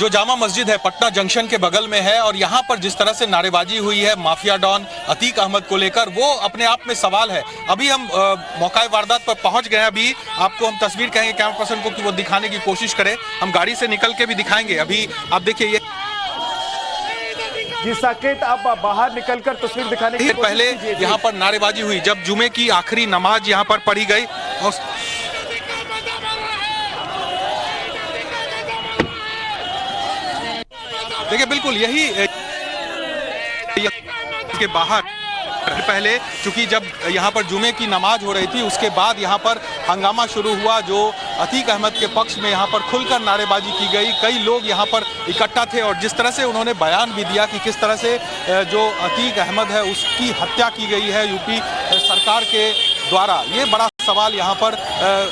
जो जामा मस्जिद है पटना जंक्शन के बगल में है और यहाँ पर जिस तरह से नारेबाजी हुई है माफिया डॉन अतीक अहमद को लेकर, वो अपने आप में सवाल है। अभी हम मौका वारदात पर पहुंच गए हैं। अभी आपको हम तस्वीर कहेंगे कैमरा पर्सन को कि वो दिखाने की कोशिश करे, हम गाड़ी से निकल के भी दिखाएंगे। अभी आप देखिए ये जी साकेत, आप बाहर निकलकर तस्वीर दिखाने की कोशिश पहले यहाँ पर नारेबाजी हुई जब जुमे की आखिरी नमाज यहाँ पर पढ़ी गई और देखिए बिल्कुल यही के बाहर पहले चूंकि जब यहाँ पर जुमे की नमाज हो रही थी उसके बाद यहाँ पर हंगामा शुरू हुआ, जो अतीक अहमद के पक्ष में यहाँ पर खुलकर नारेबाजी की गई। कई लोग यहाँ पर इकट्ठा थे और जिस तरह से उन्होंने बयान भी दिया कि किस तरह से जो अतीक अहमद है उसकी हत्या की गई है यूपी सरकार के द्वारा। ये बड़ा सवाल यहाँ पर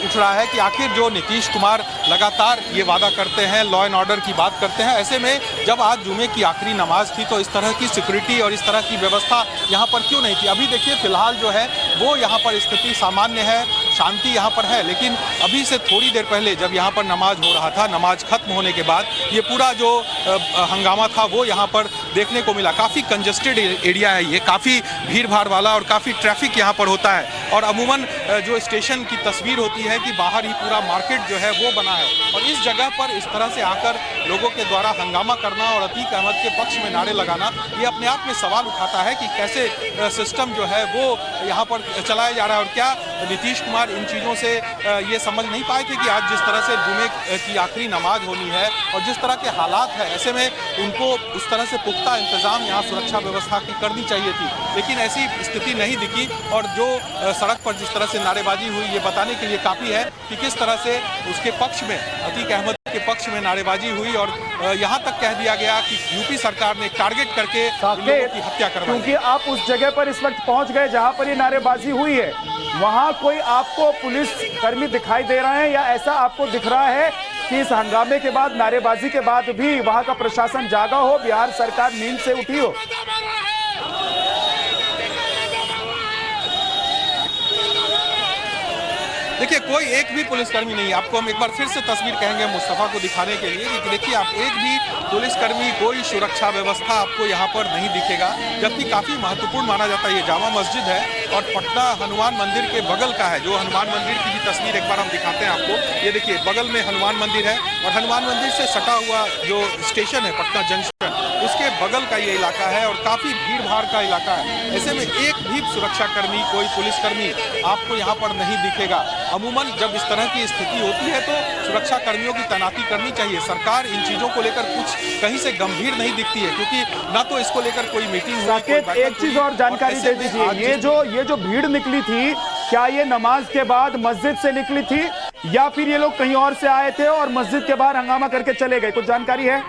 उठ रहा है कि आखिर जो नीतीश कुमार लगातार ये वादा करते हैं, लॉ एंड ऑर्डर की बात करते हैं, ऐसे में जब आज जुमे की आखिरी नमाज थी तो इस तरह की सिक्योरिटी और इस तरह की व्यवस्था यहाँ पर क्यों नहीं थी? अभी देखिए फिलहाल जो है वो यहाँ पर स्थिति सामान्य है, शांति यहाँ पर है, लेकिन अभी से थोड़ी देर पहले जब यहाँ पर नमाज हो रहा था, नमाज खत्म होने के बाद ये पूरा जो हंगामा था वो यहाँ पर देखने को मिला। काफ़ी कंजेस्टेड एरिया है ये, काफ़ी भीड़ भाड़ वाला और काफ़ी ट्रैफिक यहाँ पर होता है और अमूमन जो स्टेशन की तस्वीर होती है कि बाहर ही पूरा मार्केट जो है वो बना है और इस जगह पर इस तरह से आकर लोगों के द्वारा हंगामा करना और अतीक अहमद के पक्ष में नारे लगाना, ये अपने आप में सवाल उठाता है कि कैसे सिस्टम जो है वो यहाँ पर चलाया जा रहा है और क्या नीतीश कुमार इन चीज़ों से ये समझ नहीं पाए थे कि आज जिस तरह से जुमे की आखिरी नमाज होनी है और जिस तरह के हालात है, ऐसे में उनको उस तरह से पुख्ता इंतजाम यहाँ सुरक्षा व्यवस्था की करनी चाहिए थी, लेकिन ऐसी स्थिति नहीं दिखी। और जो सड़क पर जिस तरह से नारेबाजी हुई ये बताने के लिए काफ़ी है कि किस तरह से उसके पक्ष में, अतीक अहमद के पक्ष में नारेबाजी हुई और यहाँ तक कह दिया गया कि यूपी सरकार ने टारगेट करके लोगों की हत्या करवाई। क्योंकि आप उस जगह पर इस वक्त पहुंच गए जहां पर ये नारेबाजी हुई है, वहां कोई आपको पुलिस कर्मी दिखाई दे रहे हैं या ऐसा आपको दिख रहा है कि इस हंगामे के बाद, नारेबाजी के बाद भी वहां का प्रशासन जागा हो, बिहार सरकार नींद से उठी हो? देखिए कोई एक भी पुलिसकर्मी नहीं है। आपको हम एक बार फिर से तस्वीर कहेंगे मुस्तफा को दिखाने के लिए कि देखिए आप एक भी पुलिसकर्मी, कोई सुरक्षा व्यवस्था आपको यहाँ पर नहीं दिखेगा, जबकि काफ़ी महत्वपूर्ण माना जाता है। ये जामा मस्जिद है और पटना हनुमान मंदिर के बगल का है। जो हनुमान मंदिर की भी तस्वीर एक बार हम दिखाते हैं आपको। ये देखिए बगल में हनुमान मंदिर है और हनुमान मंदिर से सटा हुआ जो स्टेशन है पटना जंक्शन, उसके बगल का ये इलाका है और काफ़ी भीड़ भाड़ का इलाका है। ऐसे में एक भी सुरक्षाकर्मी, कोई पुलिसकर्मी आपको यहाँ पर नहीं दिखेगा। अमूमन जब इस तरह की स्थिति होती है तो सुरक्षा कर्मियों की तैनाती करनी चाहिए। सरकार इन चीज़ों को लेकर कुछ कहीं से गंभीर नहीं दिखती है, क्योंकि ना तो इसको लेकर कोई मीटिंग हुई। एक चीज और जानकारी दे दीजिए, ये जो भीड़ निकली थी, क्या ये नमाज के बाद मस्जिद से निकली थी या फिर ये लोग कहीं और से आए थे और मस्जिद के बाहर हंगामा करके चले गए? कुछ जानकारी है?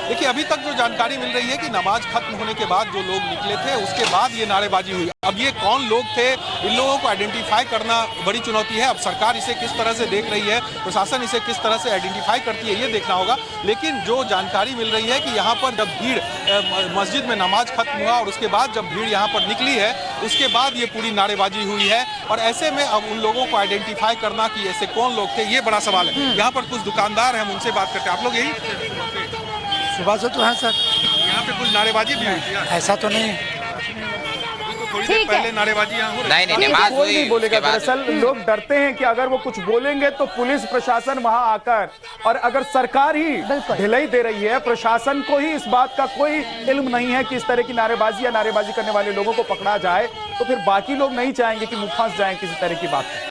देखिए अभी तक जो जानकारी मिल रही है कि नमाज खत्म होने के बाद जो लोग निकले थे उसके बाद ये नारेबाजी हुई। अब ये कौन लोग थे, इन लोगों को आइडेंटिफाई करना बड़ी चुनौती है। अब सरकार इसे किस तरह से देख रही है, प्रशासन इसे किस तरह से आइडेंटिफाई करती है, ये देखना होगा। लेकिन जो जानकारी मिल रही है कि यहाँ पर जब भीड़ मस्जिद में नमाज खत्म हुआ और उसके बाद जब भीड़ यहाँ पर निकली है उसके बाद ये पूरी नारेबाजी हुई है और ऐसे में अब उन लोगों को आइडेंटिफाई करना कि ऐसे कौन लोग थे, ये बड़ा सवाल है। यहाँ पर कुछ दुकानदार हैं, हम उनसे बात करते हैं। आप लोग यही सुबह से तो है सर, यहाँ पे कुछ नारेबाजी भी हुई थी? ऐसा तो नहीं, थोड़ी देर पहले नारेबाजी यहाँ हो रही। नहीं, कोई नहीं बोलेगा। दरअसल लोग डरते हैं कि अगर वो कुछ बोलेंगे तो पुलिस प्रशासन वहां आकर, और अगर सरकार ही ढिलाई दे रही है, प्रशासन को ही इस बात का कोई इल्म नहीं है कि इस तरह की नारेबाजी या नारेबाजी करने वाले लोगों को पकड़ा जाए, तो फिर बाकी लोग नहीं चाहेंगे कि मुंह फंस जाएं किसी तरह की बात।